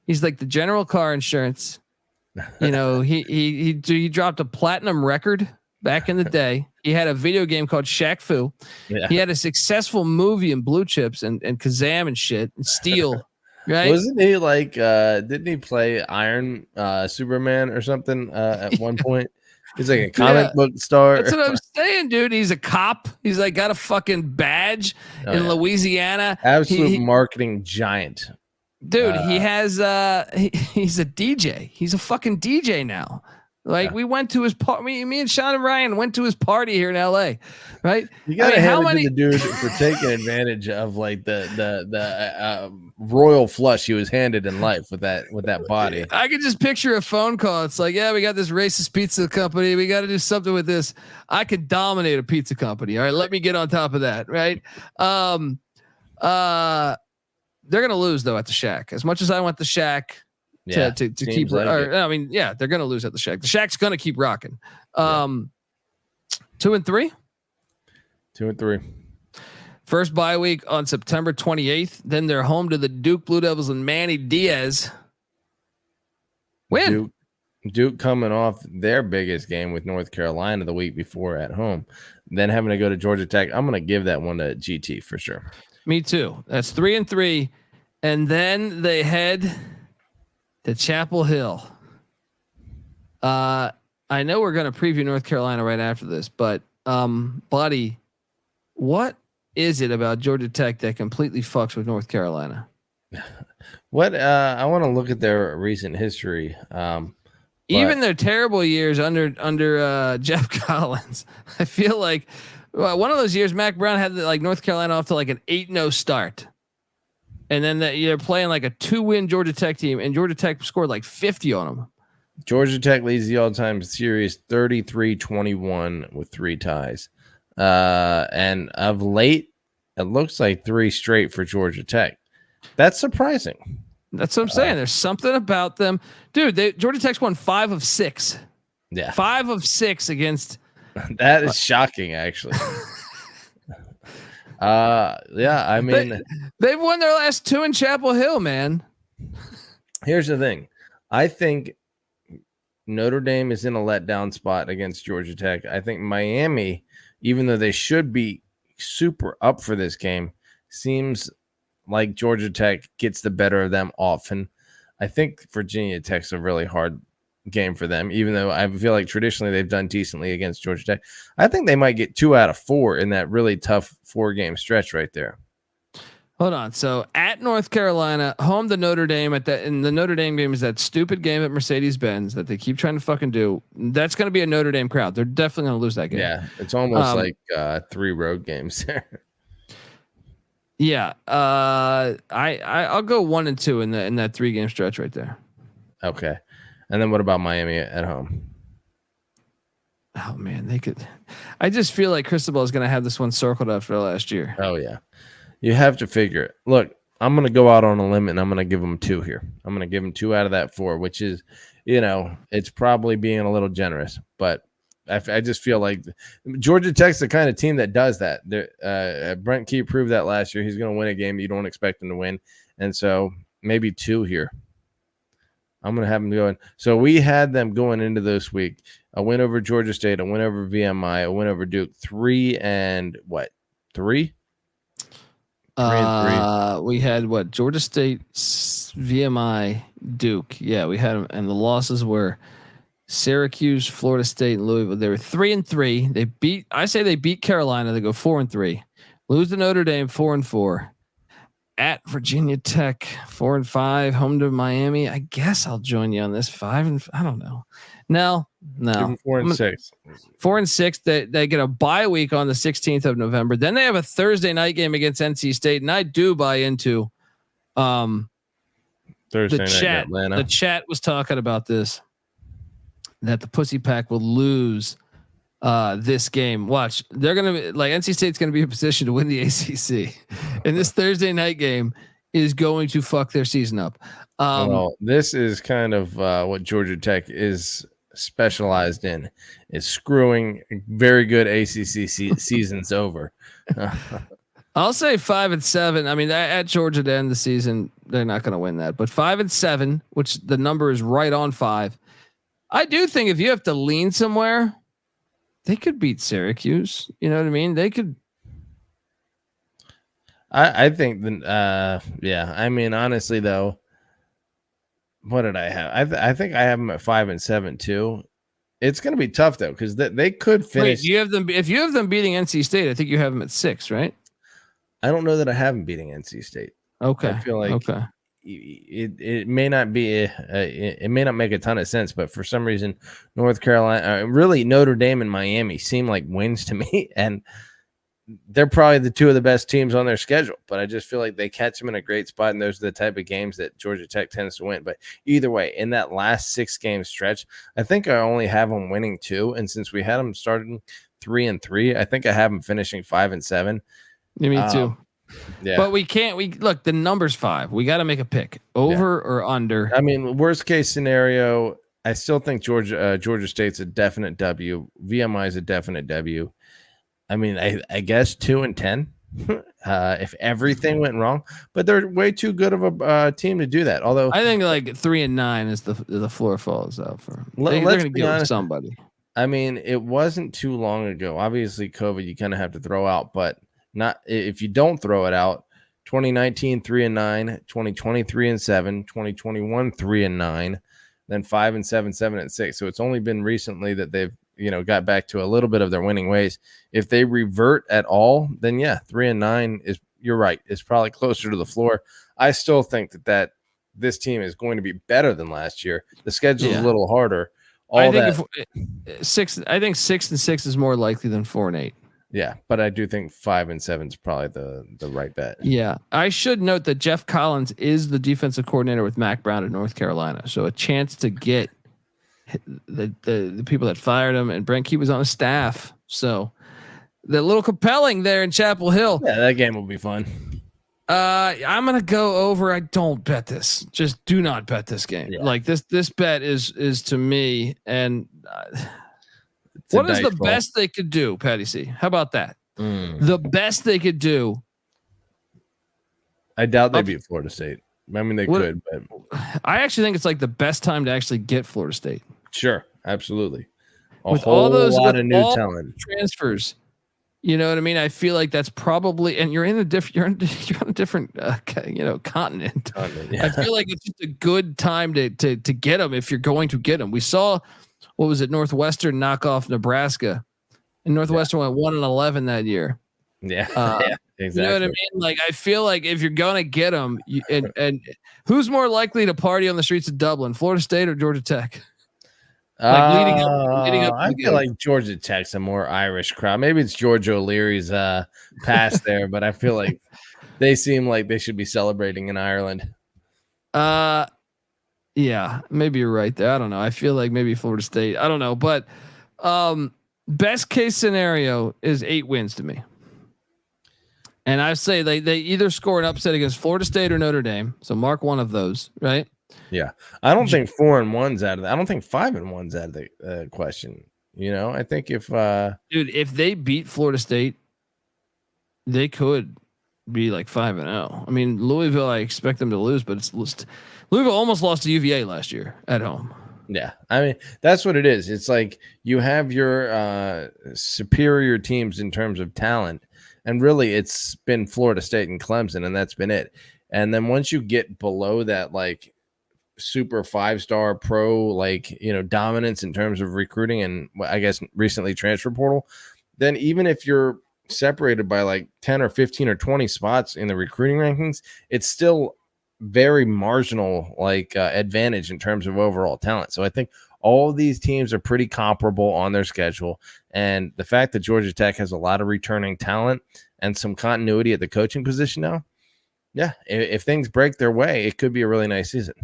He's like the General Car Insurance. He dropped a platinum record back in the day. He had a video game called Shaq Fu. Yeah. He had a successful movie in Blue Chips and Kazam and shit and Steel. Right? Wasn't he like? Didn't he play Iron Superman or something at one point? He's like a comic book star. That's what I'm saying, dude. He's a cop. He's like got a fucking badge in Louisiana. Absolute marketing giant. Dude, he has he's a DJ. He's a fucking DJ now. Like we went to his party. Me and Sean and Ryan went to his party here in LA. Right? You gotta hand it to the dude for taking advantage of like the royal flush he was handed in life with that body. I could just picture a phone call. It's like, we got this racist pizza company. We got to do something with this. I could dominate a pizza company. All right, let me get on top of that. Right? They're gonna lose though at the Shack. As much as I want the Shack to keep, they're gonna lose at the Shack. The Shack's gonna keep rocking. 2-3. 2-3. First bye week on September 28th. Then they're home to the Duke Blue Devils and Manny Diaz. Win. Duke coming off their biggest game with North Carolina the week before at home, then having to go to Georgia Tech. I'm going to give that one to GT for sure. Me too. That's 3-3. And then they head to Chapel Hill. I know we're going to preview North Carolina right after this, but buddy, what is it about Georgia Tech that completely fucks with North Carolina? What I want to look at their recent history. Even their terrible years under Jeff Collins, I feel like one of those years Mac Brown had like North Carolina off to like an 8-0 start, and then you're playing like a 2-win Georgia Tech team, and Georgia Tech scored like 50 on them. Georgia Tech leads the all-time series 33-21 with 3 ties. And of late, it looks like 3 straight for Georgia Tech. That's surprising. That's what I'm saying. There's something about them, dude. Georgia Tech's won 5 of 6. Yeah, 5 of 6 against. That is shocking, actually. Yeah, I mean, they've won their last 2 in Chapel Hill, man. Here's the thing. I think Notre Dame is in a letdown spot against Georgia Tech. I think Miami, even though they should be super up for this game, seems like Georgia Tech gets the better of them often. I think Virginia Tech's a really hard game for them, even though I feel like traditionally they've done decently against Georgia Tech. I think they might get 2 out of 4 in that really tough 4-game stretch right there. Hold on. So at North Carolina, home to Notre Dame and the Notre Dame game is that stupid game at Mercedes-Benz that they keep trying to fucking do. That's going to be a Notre Dame crowd. They're definitely going to lose that game. Yeah. It's almost like 3 road games there. Yeah. I'll go 1 and 2 in that 3-game stretch right there. Okay. And then what about Miami at home? Oh man, they could. I just feel like Cristobal is going to have this one circled after last year. Oh yeah. You have to figure it. Look, I'm going to go out on a limb and I'm going to give them 2 here. I'm going to give them 2 out of that 4, which is, it's probably being a little generous, but I just feel like Georgia Tech's the kind of team that does that. Brent Key proved that last year. He's going to win a game you don't expect him to win. And so maybe 2 here. I'm going to have them going. So we had them going into this week. A win over Georgia State, a win over VMI, a win over Duke. 3 and what? 3? 3 and 3. We had Georgia State, VMI, Duke. Yeah, we had them, and the losses were Syracuse, Florida State, and Louisville. They were 3 and 3. They beat Carolina. They go 4 and 3. Lose to Notre Dame 4 and 4. At Virginia Tech 4 and 5. Home to Miami. I guess I'll join you on this 5 and I don't know. No. 4 and 6. 4 and 6. They get a bye week on the 16th of November. Then they have a Thursday night game against NC State, and I do buy into Thursday the night chat. in Atlanta. The chat was talking about this, that the Pussy Pack will lose this game. Watch, they're gonna be like NC State's gonna be in a position to win the ACC, and this Thursday night game is going to fuck their season up. Well, this is kind of what Georgia Tech is specialized in, is screwing very good ACC seasons over. I'll say 5 and 7. I mean, at Georgia to end the season, they're not going to win that, but 5 and 7, which the number is right on 5. I do think if you have to lean somewhere, they could beat Syracuse. You know what I mean? They could. I think yeah. I mean, honestly though, what did I have? I think I have them at 5 and 7 too. It's going to be tough though, because they could finish. Wait, you have them. If you have them beating NC State, I think you have them at 6, right? I don't know that I have them beating NC State. Okay. I feel like it may not be it may not make a ton of sense, but for some reason North Carolina, really Notre Dame and Miami seem like wins to me, and they're probably the 2 of the best teams on their schedule, but I just feel like they catch them in a great spot, and those are the type of games that Georgia Tech tends to win. But either way, in that last 6-game stretch, I think I only have them winning 2, and since we had them starting 3 and 3, I think I have them finishing 5 and 7. Me too. Yeah, but we can't. We look, the number's 5. We got to make a pick, over or under. I mean, worst case scenario, I still think Georgia State's a definite W. VMI is a definite W. I mean, I guess 2 and 10. if everything went wrong, but they're way too good of a team to do that. Although I think like 3-9 is the floor falls out for them. They're let's going to be get with honest. somebody. I mean, it wasn't too long ago. Obviously, COVID you kind of have to throw out, but not if you don't throw it out. 2019 3-9, 2020 3-7, 2021 3-9, then 5-7, 7-6. So it's only been recently that they've got back to a little bit of their winning ways. If they revert at all, then 3-9 is, you're right, it's probably closer to the floor. I still think that this team is going to be better than last year. The schedule is a little harder. I think 6-6 is more likely than 4-8. Yeah, but I do think 5-7 is probably the right bet. Yeah, I should note that Jeff Collins is the defensive coordinator with Mac Brown in North Carolina, so a chance to get the people that fired him, and Brent Key was on his staff, so they're a little compelling there in Chapel Hill. Yeah, that game will be fun. I'm gonna go over. I don't bet this. Just do not bet this game. Yeah. Like this bet is to me. And what is the best they could do, Patty C? How about that? The best they could do. I doubt they beat Florida State. I mean, they could, but I actually think it's like the best time to actually get Florida State. Sure, absolutely. With all those lot of new talent transfers. You know what I mean? I feel like that's probably, and you're on a different continent. Yeah. I feel like it's just a good time to get them if you're going to get them. We saw, what was it, Northwestern knock off Nebraska, and Northwestern went 1-11 that year. Yeah, exactly. You know what I mean? Like, I feel like if you're gonna get them, and who's more likely to party on the streets of Dublin, Florida State or Georgia Tech? Like leading up. I feel like Georgia Tech's a more Irish crowd. Maybe it's George O'Leary's past there, but I feel like they seem like they should be celebrating in Ireland. Yeah, maybe you're right there. I don't know. I feel like maybe Florida State. I don't know, but best case scenario is 8 wins to me. And I say they either score an upset against Florida State or Notre Dame. So mark one of those, right? Yeah, I don't think 4-1's out of that. I don't think 5-1's out of the question. I think if if they beat Florida State, they could be like 5-0. I mean, Louisville, I expect them to lose, but Louisville almost lost to UVA last year at home. Yeah, I mean that's what it is. It's like you have your superior teams in terms of talent, and really it's been Florida State and Clemson, and that's been it. And then once you get below that, like super 5-star pro, dominance in terms of recruiting and I guess recently transfer portal, then even if you're separated by like 10 or 15 or 20 spots in the recruiting rankings, it's still very marginal advantage in terms of overall talent. So I think all of these teams are pretty comparable on their schedule, and the fact that Georgia Tech has a lot of returning talent and some continuity at the coaching position now, if things break their way, it could be a really nice season.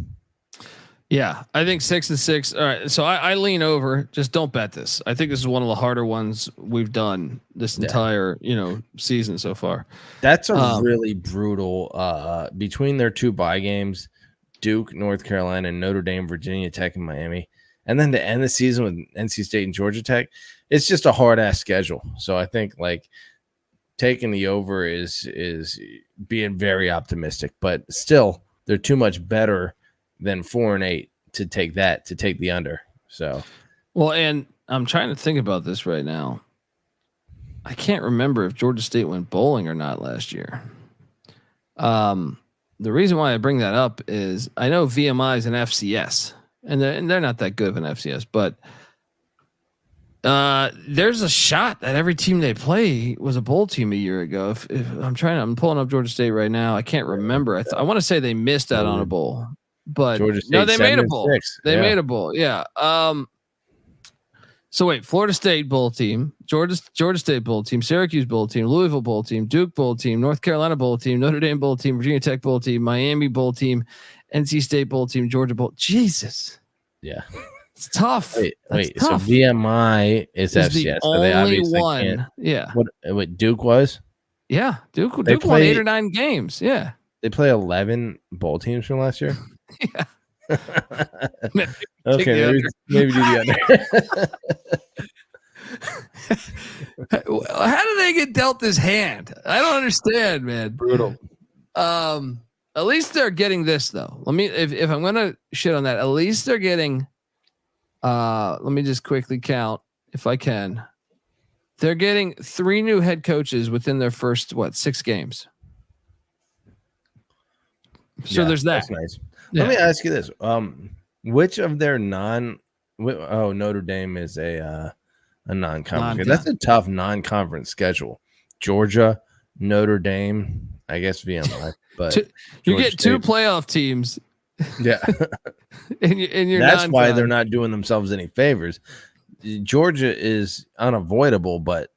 Yeah, I think 6-6. All right, so I lean over. Just don't bet this. I think this is one of the harder ones we've done this entire season so far. That's a really brutal between their 2 bye games, Duke, North Carolina, and Notre Dame, Virginia Tech, and Miami, and then to end the season with NC State and Georgia Tech. It's just a hard ass schedule. So I think taking the over is being very optimistic, but still they're too much better than 4-8 to take the under. So, well, and I'm trying to think about this right now. I can't remember if Georgia State went bowling or not last year. The reason why I bring that up is I know VMI is an FCS, and they're not that good of an FCS, but there's a shot that every team they play was a bowl team a year ago. If I'm pulling up Georgia State right now. I can't remember. I want to say they missed out on a bowl. But no, they made a bowl. They made a bowl. Yeah. So wait, Florida State bowl team, Georgia State bowl team, Syracuse bowl team, Louisville bowl team, Duke bowl team, North Carolina bowl team, Notre Dame bowl team, Virginia Tech bowl team, Miami bowl team, NC State bowl team, Georgia bowl. Jesus. Yeah. It's tough. Wait. Tough. So VMI is FCS. The so only they obviously one. Can't. Yeah. What Duke was? Yeah. Duke won 8 or 9 games. Yeah. They play 11 bowl teams from last year. Yeah. Okay, maybe do the How do they get dealt this hand? I don't understand, man. Brutal. At least they're getting this though. Let me, if I'm gonna shit on that, at least they're getting. Let me just quickly count if I can. They're getting 3 new head coaches within their first 6 games. So there's that. That's nice. Yeah. Let me ask you this: which of their Notre Dame is a non-conference. That's a tough non-conference schedule. Georgia, Notre Dame, I guess VMI, but you get 2 playoff teams. Yeah, and you're that's why they're not doing themselves any favors. Georgia is unavoidable, but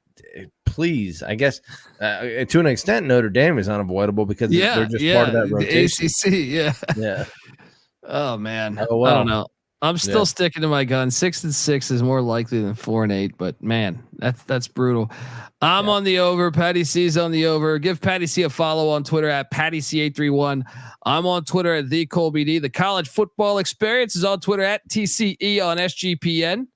please, I guess to an extent, Notre Dame is unavoidable because they're just part of that rotation. The ACC, yeah. Oh man, oh, well. I don't know. I'm still sticking to my gun. 6-6 is more likely than 4-8, but man, that's brutal. I'm on the over. Patty C's on the over. Give Patty C a follow on Twitter at Patty C831. I'm on Twitter at the ColBD. The College Football Experience is on Twitter at TCE on SGPN.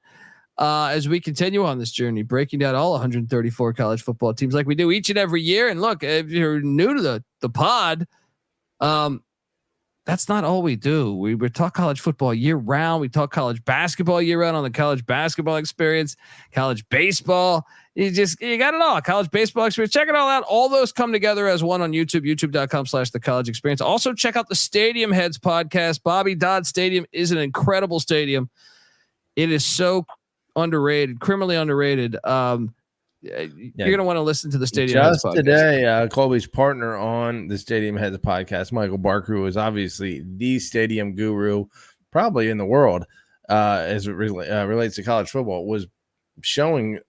As we continue on this journey, breaking down all 134 college football teams like we do each and every year. And look, if you're new to the pod, that's not all we do. We talk college football year round. We talk college basketball year round on the College Basketball Experience, college baseball. You got it all. College baseball experience. Check it all out. All those come together as one on YouTube, youtube.com/the college experience. Also check out the Stadium Heads podcast. Bobby Dodd Stadium is an incredible stadium. It is so underrated, criminally underrated. You're going to want to listen to the Stadium Heads podcast. Today, Colby's partner on the Stadium Heads podcast, Michael Barker, who is obviously the stadium guru probably in the world as it relates to college football, was showing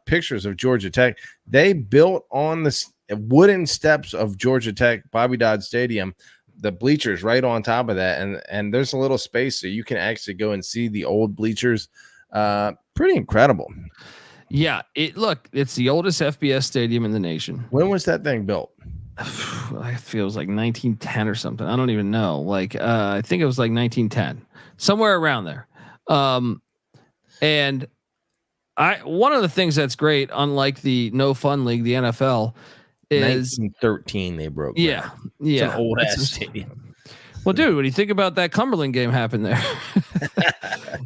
pictures of Georgia Tech. They built on the wooden steps of Georgia Tech, Bobby Dodd Stadium, the bleachers right on top of that. And there's a little space so you can actually go and see the old bleachers. Pretty incredible. Yeah, it's the oldest FBS stadium in the nation. When was that thing built? I feel it was like 1910 or something. I don't even know. I think it was like 1910, somewhere around there. And one of the things that's great, unlike the No Fun League, the NFL, is 1913 they broke. Yeah, it's an old ass stadium. Well, dude, when you think about that Cumberland game happened there,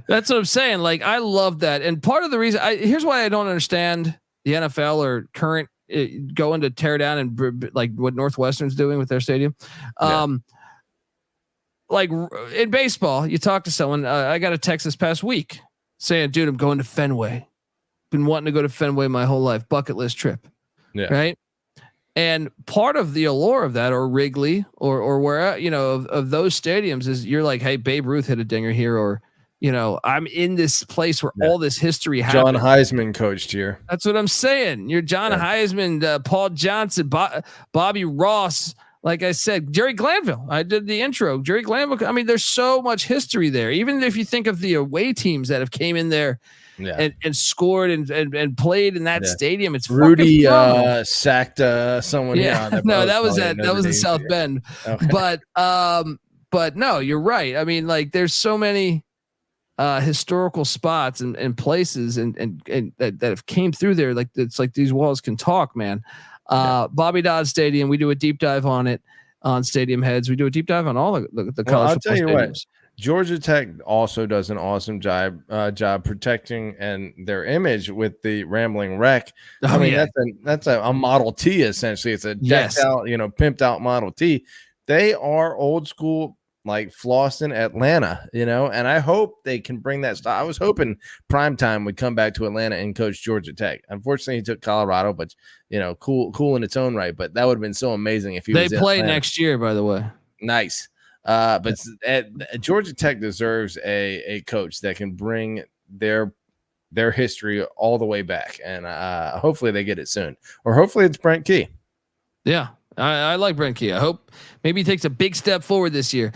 that's what I'm saying. I love that. And part of the reason here's why I don't understand the NFL or current going to tear down and what Northwestern's doing with their stadium. In baseball, you talk to someone, I got a text this past week saying, dude, I'm going to Fenway. Been wanting to go to Fenway my whole life. Bucket list trip. Yeah. Right. And part of the allure of that, or Wrigley, or where, of those stadiums is you're like, hey, Babe Ruth hit a dinger here, or, I'm in this place where all this history happened. John Heisman coached here. That's what I'm saying. You're John Heisman, Paul Johnson, Bobby Ross. Like I said, Jerry Glanville. I did the intro. Jerry Glanville. I mean, there's so much history there. Even if you think of the away teams that have came in there. Yeah. And scored and played in that stadium. It's Rudy sacked someone. Yeah, no, that was in South Bend. Okay. But no, you're right. I mean, there's so many historical spots and places and that have came through there. It's like these walls can talk, man. Bobby Dodd Stadium. We do a deep dive on it on Stadium Heads. We do a deep dive on all the college football stadiums. Georgia Tech also does an awesome job protecting and their image with the Rambling Wreck. That's a Model T essentially. It's a decked out, pimped out Model T. They are old school, like Floston, Atlanta, and I hope they can bring that style. I was hoping Primetime would come back to Atlanta and coach Georgia Tech. Unfortunately, he took Colorado, but cool in its own right. But that would have been so amazing if he was. They play next year, by the way. Nice. But Georgia Tech deserves a coach that can bring their history all the way back, and hopefully they get it soon, or hopefully it's Brent Key. Yeah, I like Brent Key. I hope maybe he takes a big step forward this year.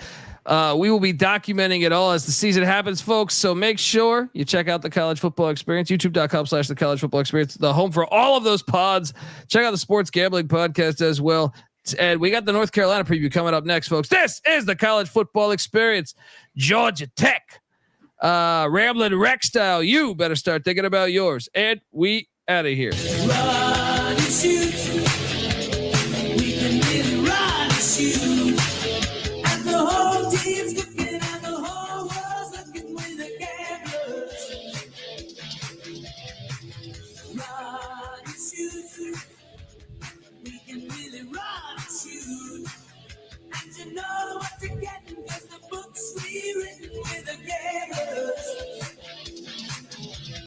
We will be documenting it all as the season happens, folks. So make sure you check out the College Football Experience, youtube.com/the College Football Experience, the home for all of those pods. Check out the Sports Gambling Podcast as well. And we got the North Carolina preview coming up next, folks. This is the College Football Experience. Georgia Tech Ramblin' Rex style. You better start thinking about yours. And we out of here. Run and shoot.